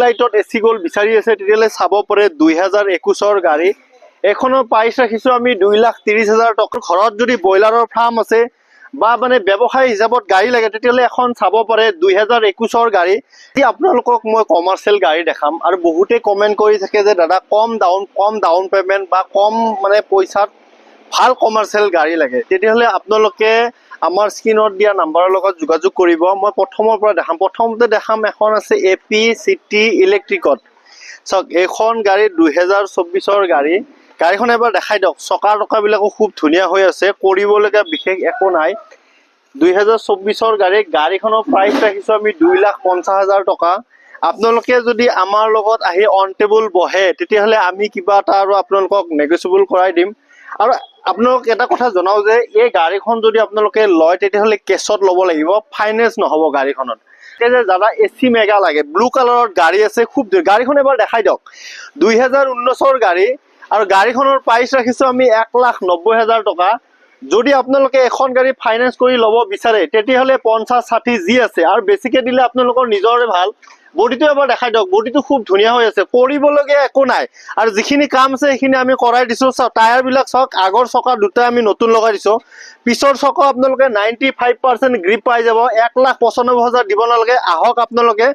লাইটত AC গোল বিচাৰি আছে তেতিয়ালে চাব পাৰে 2021 গাড়ী এখনৰ প্ৰাইস ৰাখিছো আমি 2,30,000 টকা ঘৰত যদি বয়লাৰৰ ফাৰ্ম আছে বা মানে ব্যৱসায় হিচাপত গাড়ী লাগে তেতিয়ালে এখন চাব পাৰে 2021 গাড়ী এই আপোনালোকক মই কমাৰ্শিয়েল গাড়ী দেখাম আৰু বহুতে কমেন্ট কৰি থাকে যে দাদা কম ডাউন পেমেন্ট বা কম মানে পইচাত ভাল কমাৰ্শিয়েল গাড়ী লাগে তেতিয়ালে আপোনালোকে আমাৰ স্ক্ৰিনত দিয়া নাম্বাৰৰ লগত যোগাযোগ কৰিব মই প্ৰথমতে দেখাম এখন আছে এপি সিটি ইলেক্ট্ৰিকত সক এখন গাড়ী 2024 গাড়ী গাড়ীখন এবাৰ দেখাই দিয়ক চকা বিলাকো খুব ধুনিয়া হৈ আছে কৰিবলগা বিশেষ একো নাই 2024 গাড়ীখনৰ প্ৰাইস ৰাখিছো আমি 2,50,000 টকা আপোনালোকে যদি আমাৰ লগত আহি অন টেবল বহে তেতিয়াহলে আমি কিবা এটা আৰু আপোনালোকক নেগোচিয়েবল কৰাই দিম আৰু আপোনালোক এটা কথা জনাও যে এই গাড়ীখন যদি আপোনালোকে লয় তেতিয়াহলে কেছত ল'ব লাগিব ফাইনেন্স নহব গাড়ীখনত যে যারা এসি মেগা লাগে ব্লু কালাৰৰ গাড়ী আছে খুব গাড়ীখন এবাৰ দেখাই দিয়ক 2019 গাড়ী আৰু গাড়ীখনৰ প্ৰাইস ৰাখিছো আমি 1,90,000 টকা যদি আপোনালোকে এখন গাড়ী ফাইনেন্স কৰি ল'ব বিচাৰে তেতিয়াহলে 50-60 জি আছে আৰু বেছিকে দিলে আপোনালোকৰ নিজৰে ভাল বডিটো এবাৰ দেখাই দিয়ক বডিটো খুব ধুনিয়া হৈ আছে কৰিবলগীয়া একো নাই আৰু যিখিনি কাম আছে সেইখিনি আমি কৰাই দিছো টায়াৰ বিলাক চক আগৰ চকা দুটা আমি নতুন লগাই দিছো পিছৰ চকা আপোনালোকে 95% গ্ৰিপ পাই যাব 1,95,000 দিব নালাগে আহক আপোনালোকে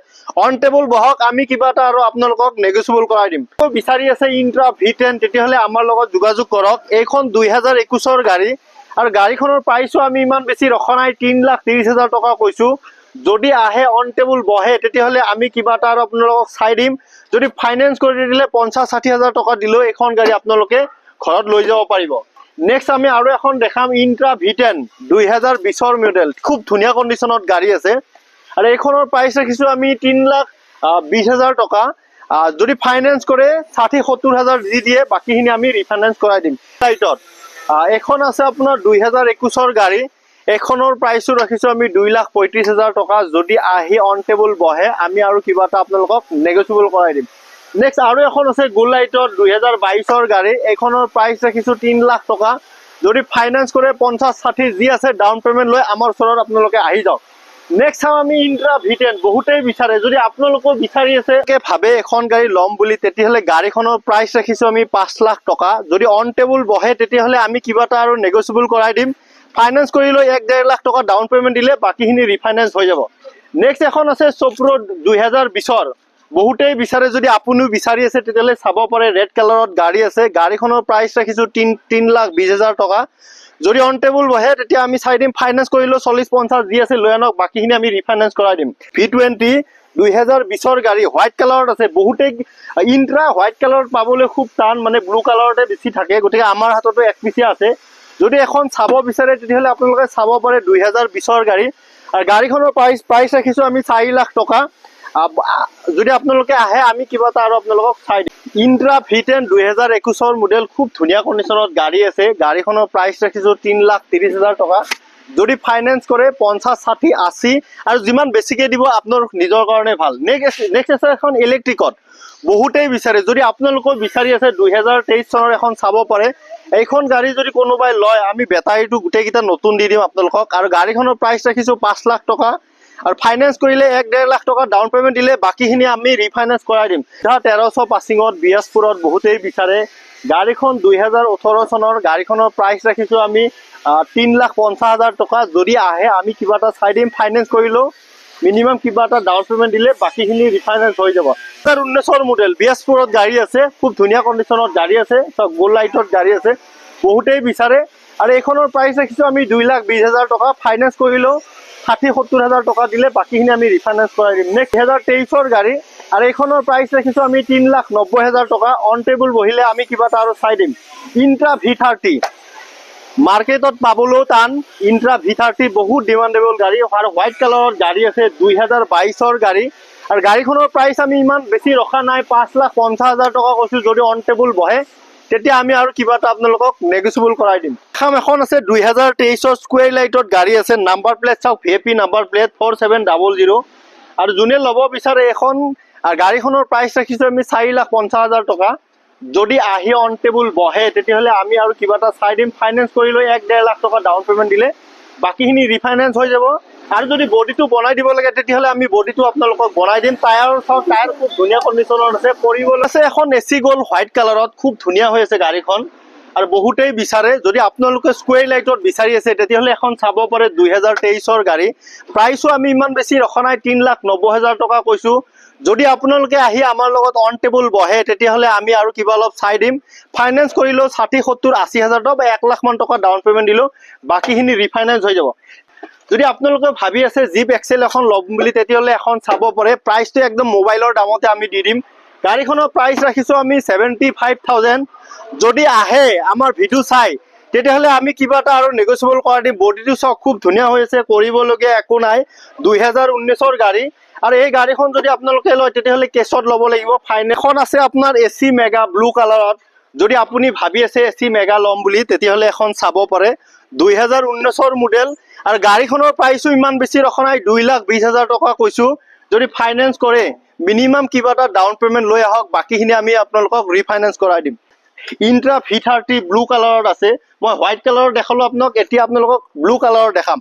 অন টেবল বহক আমি কিবা এটা আৰু আপোনালোকক নেগোচিয়েবল কৰাই দিম বিচাৰি আছে ইন্ট্ৰা V10 তেতিয়াহলে আমাৰ লগত যোগাযোগ কৰক এইখন 2021 গাড়ী আৰু গাড়ীখনৰ প্ৰাইসও আমি ইমান বেছি ৰখা নাই 3,30,000 টকা কৈছো যদি আহে অন টেবল বহে তেতিয়াহলে আমি কিবা এটা আৰু আপোনালোকক চাই দিম যদি ফাইনেন্স কৰি দিলে 50-60,000 টকা দিলো এখন গাড়ী আপোনালোকে ঘৰত লৈ যাব পাৰিব নেক্সট আমি আৰু এখন দেখাম ইন্ট্ৰা V10 2020 মডেল খুব ধুনিয়া কন্ডিশনত গাড়ী আছে আৰু এইখনৰ প্ৰাইস ৰাখিছো আমি 3,20,000 টকা যদি ফাইনেন্স কৰে 60-70,000 দি দিয়ে বাকিখিনি আমি ৰিফাইনেন্স কৰাই দিম লাইটত এখন আছে আপোনাৰ 2021 গাড়ী এখনৰ প্ৰাইসও ৰাখিছো আমি 2,35,000 টকা যদি আহি অন টেবল বহে আমি আৰু কিবা এটা আপোনালোকক নেগোচিয়েবল কৰাই দিম নেক্সট আৰু এখন আছে গোল লাইটত 2022 গাড়ী এখনৰ প্ৰাইস ৰাখিছো 3 লাখ টকা যদি ফাইনেন্স কৰে 50-60 জি আছে ডাউন পেমেন্ট লৈ আমাৰ ওচৰত আপোনালোকে আহি যাওক নেক্সট আমি ইন্ট্ৰা V10 বহুতেই বিচাৰে যদি আপোনালোকৰ বিচাৰি আছে কে ভাবে এখন গাড়ী লম বুলি তেতিয়াহলে গাড়ীখনৰ প্ৰাইস ৰাখিছো আমি 5 লাখ টকা যদি অন টেবল বহে তেতিয়াহলে আমি কিবা এটা আৰু নেগোচিয়েবল কৰাই দিম ফাইনেন্স কৰি লৈ 1.5 লাখ টকা ডাউন পেমেন্ট দিলে বাকিখিনি ৰিফাইনেন্স হৈ যাব নেক্সট এখন আছে চপ্ৰ 2020 বহুতেই বিচাৰে যদি আপুনিও বিচাৰি আছে তেতিয়ালে চাব পাৰে ৰেড কালাৰত গাড়ী আছে গাড়ীখনৰ প্ৰাইস ৰাখিছো 3,20,000 টকা যদি অন টেবল বহে তেতিয়া আমি চাই দিম ফাইনেন্স কৰিলো 40-50 জি আছে লৈ আনক বাকিখিনি আমি ৰিফাইনেন্স কৰাই দিম V20 2020 গাড়ী হোৱাইট কালাৰত আছে বহুতেই ইন্ট্ৰা হোৱাইট কালাৰত পাবলৈ খুব টান মানে ব্লু কালাৰতে বেছি থাকে গতিকে আমাৰ হাততো এক পিছে আছে যদি এখন চাব বিচাৰে তেতিয়াহলে আপোনালোকে চাব পাৰে 2020 গাড়ী আৰু গাড়ীখনৰ প্ৰাইস ৰাখিছো আমি 4 লাখ টকা যদি আপোনালোকে আহে আমি কিবা এটা আৰু আপোনালোকক চাই দিম ইন্ট্ৰা V10 2021 মডেল খুব ধুনিয়া কন্ডিশনত গাড়ী আছে গাড়ীখনৰ প্ৰাইস ৰাখিছো 3,30,000 টকা যদি ফাইনেন্স কৰে 50-60-80 আৰু যিমান বেছিকে দিব আপোনাৰ নিজৰ কাৰণে ভাল নেক্সট আছে এখন ইলেক্ট্ৰিকত বহুতেই বিচাৰে যদি আপোনালোকৰ বিচাৰি আছে 2023 চনৰ এখন চাব পাৰে এইখন গাড়ী যদি কোনোবাই লয় আমি বেটাৰীটো গুটেকিটা নতুন দি দিম আপোনালোকক আৰু গাড়ীখনৰ প্ৰাইস ৰাখিছো 5 লাখ টকা আৰু ফাইনেন্স কৰিলে 1.5 লাখ টকা ডাউন পেমেন্ট দিলে বাকিখিনি আমি ৰিফাইনেন্স কৰাই দিম 1300 পাছিঙত বিয়াসপুৰত বহুতেই বিচাৰে গাড়ীখন 2018 চনৰ গাড়ীখনৰ প্ৰাইস ৰাখিছো আমি 3,50,000 টকা যদি আহে আমি কিবা এটা চাই দিম ফাইনেন্স কৰিলো মিনিমাম কিবা এটা ডাউন পেমেন্ট দিলে বাকিখিনি ৰিফাইনেন্স হৈ যাব 2019 মডেল বিয়াসপুৰত গাড়ী আছে খুব ধুনিয়া কন্ডিশনত গাড়ী আছে সব গোল লাইটত গাড়ী আছে বহুতেই বিচাৰে আৰু এইখনৰ প্ৰাইস ৰাখিছো আমি 2,20,000 টকা ফাইনেন্স কৰিলো 60-70,000 টকা দিলে বাকিখিনি আমি ৰিফাইনেন্স কৰাই দিম নেক্সট 2023 গাড়ী আৰু এইখনৰ প্ৰাইস ৰাখিছো আমি 3,90,000 টকা অন টেবল বহিলে আমি কিবা এটা আৰু চাই দিম ইন্ট্ৰা V30 মাৰ্কেটত পাবলৈও টান ইন্ট্ৰা V30 বহুত ডিমান্ডেবল গাড়ী আৰু হোৱাইট কালাৰৰ গাড়ী আছে 2022 গাড়ী আৰু গাড়ীখনৰ প্ৰাইস আমি ইমান বেছি ৰখা নাই 5,50,000 টকা কৈছো যদি অন টেবল বহে তেতিয়া আমি আৰু কিবা এটা আপোনালোকক নেগোচিয়েবল কৰাই দিম এখন আছে 2023 স্কয়াৰ লাইটত গাড়ী আছে নাম্বাৰ প্লেট চাওক VP নাম্বাৰ প্লেট 4700 আৰু যোনে ল'ব বিচাৰে এখন গাড়ীখনৰ প্ৰাইস ৰাখিছো আমি 4,50,000 টকা যদি আহি অন টেবল বহে তেতিয়াহলে আমি আৰু কিবা এটা চাই দিম ফাইনেন্স কৰি লৈ 1.5 লাখ টকা ডাউন পেমেন্ট দিলে বাকিখিনি ৰিফাইনেন্স হৈ যাব আৰু যদি বডিটো বনাই দিব লাগে তেতিয়াহ'লে আমি বডিটো আপোনালোকক বনাই দিম। টায়াৰ খুব ধুনীয়া কণ্ডিশ্যনত আছে। কৰিবলৈ আছে এখন এচি গ'ল্ড হোৱাইট কালাৰত, খুব ধুনীয়া হৈ আছে গাড়ীখন। আৰু বহুতেই বিচাৰে, যদি আপোনালোকে স্কুৱেৰ লাইটত বিচাৰি আছে তেতিয়াহ'লে এখন চাব পাৰে 2023ৰ গাড়ী। প্ৰাইচো আমি ইমান বেছি ৰখা নাই, 3,90,000 টকা কৈছোঁ। যদি আপোনালোকে আহি আমাৰ লগত অন টেবুল বহে তেতিয়াহ'লে আমি আৰু কিবা অলপ চাই দিম। ফাইনেন্স কৰিলেও 60, 70, 80,000 টকা বা 1 লাখ মান টকা ডাউন পে'মেণ্ট দিলেও বাকীখিনি ৰিফাইনেন্স হৈ যাব। যদি আপোনালোকে ভাবি আছে জিপ এক্সেল এখন ল'ম বুলি তেতিয়াহ'লে এখন চাব পাৰে। প্ৰাইচটো একদম মোবাইলৰ দামতে আমি দি দিম। গাড়ীখনৰ প্ৰাইচ ৰাখিছোঁ আমি 75,000। যদি আহে আমাৰ ভিডিঅ' চাই তেতিয়াহ'লে আমি কিবা এটা আৰু নেগচিয়েবল কৰাই দিম। বডিটো চাওক, খুব ধুনীয়া হৈ আছে, কৰিবলগীয়া একো নাই। 2019ৰ গাড়ী। আৰু এই গাড়ীখন যদি আপোনালোকে লয় তেতিয়াহ'লে কেছত ল'ব লাগিব। ফাইনেখন আছে আপোনাৰ এচি মেগা ব্লু কালাৰত। যদি আপুনি ভাবি আছে এচি মেগা ল'ম বুলি তেতিয়াহ'লে এখন চাব পাৰে। 2019ৰ মডেল। আৰু গাড়ীখনৰ প্ৰাইচো ইমান বেছি ৰখা নাই, 2,20,000 টকা কৈছোঁ। যদি ফাইনেন্স কৰে মিনিমাম কিবা এটা ডাউন পে'মেণ্ট লৈ আহক, বাকীখিনি আমি আপোনালোকক ৰিফাইনেন্স কৰাই দিম। ইন্ট্ৰা V30 ব্লু কালাৰত আছে। মই হোৱাইট কালাৰত দেখালোঁ আপোনাক, এতিয়া আপোনালোকক ব্লু কালাৰত দেখাম।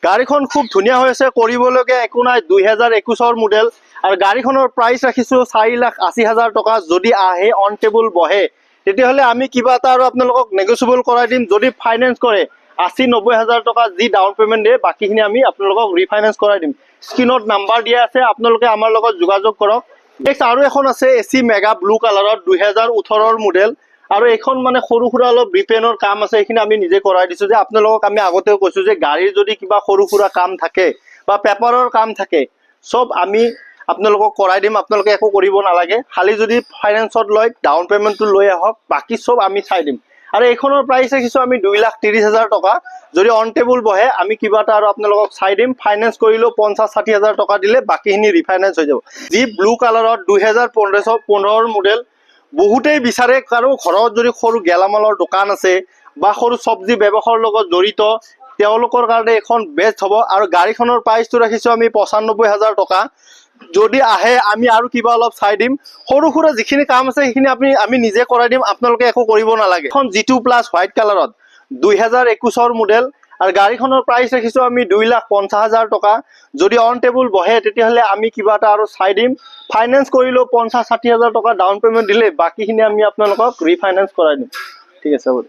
গাড়ীখন খুব ধুনীয়া হৈ আছে, কৰিবলগীয়া একো নাই। 2021ৰ মডেল। আৰু গাড়ীখনৰ প্ৰাইচ ৰাখিছোঁ 4,80,000 টকা। যদি আহে অন টেবুল বহে তেতিয়াহ'লে আমি কিবা এটা আৰু আপোনালোকক নেগচিয়েবল কৰাই দিম। যদি ফাইনেন্স কৰে 80-90,000 টকা যি ডাউন পে'মেণ্ট দিয়ে বাকীখিনি আমি আপোনালোকক ৰিফাইনেন্স কৰাই দিম। স্ক্ৰীণত নাম্বাৰ দিয়া আছে, আপোনালোকে আমাৰ লগত যোগাযোগ কৰক। নেক্সট আৰু এখন আছে এচি মেগা ব্লু কালাৰত, 2018ৰ মডেল। আৰু এইখন মানে সৰু সুৰা অলপ ৰিপেয়াৰৰ কাম আছে, এইখিনি আমি নিজে কৰাই দিছোঁ। যে আপোনালোকক আমি আগতেও কৈছোঁ যে গাড়ীৰ যদি কিবা সৰু সুৰা কাম থাকে বা পেপাৰৰ কাম থাকে চব আমি আপোনালোকক কৰাই দিম। আপোনালোকে একো কৰিব নালাগে, খালি যদি ফাইনেন্সত লয় ডাউন পে'মেণ্টটো লৈ আহক, বাকী চব আমি চাই দিম। আৰু এইখনৰ প্ৰাইচ ৰাখিছোঁ আমি 2,30,000 টকা। যদি অন টেবুল বহে আমি কিবা এটা আৰু আপোনালোকক চাই দিম। ফাইনেন্স কৰিলেও 50-60,000 টকা দিলে বাকীখিনি ৰিফাইনেন্স হৈ যাব। যি ব্লু কালাৰত 2015ৰ মডেল। বহুতেই বিচাৰে, কাৰো ঘৰত যদি সৰু গেলামালৰ দোকান আছে বা সৰু চব্জি ব্যৱসায়ৰ লগত জড়িত তেওঁলোকৰ কাৰণে এখন বেষ্ট হ'ব। আৰু গাড়ীখনৰ প্ৰাইচটো ৰাখিছোঁ আমি 95,000 টকা। যদি আহে আমি আৰু কিবা অলপ চাই দিম। সৰু সুৰা যিখিনি কাম আছে সেইখিনি আমি নিজে কৰাই দিম, আপোনালোকে একো কৰিব নালাগে। এখন G2+ হোৱাইট কালাৰত, 2021ৰ মডেল। আৰু গাড়ীখনৰ প্ৰাইচ ৰাখিছোঁ আমি 2,50,000 টকা। যদি অন টেবুল বহে তেতিয়াহ'লে আমি কিবা এটা আৰু চাই দিম। ফাইনেন্স কৰিলেও 50-60,000 টকা ডাউন পে'মেণ্ট দিলে বাকীখিনি আমি আপোনালোকক ৰিফাইনেন্স কৰাই দিম। ঠিক আছে হ'ব।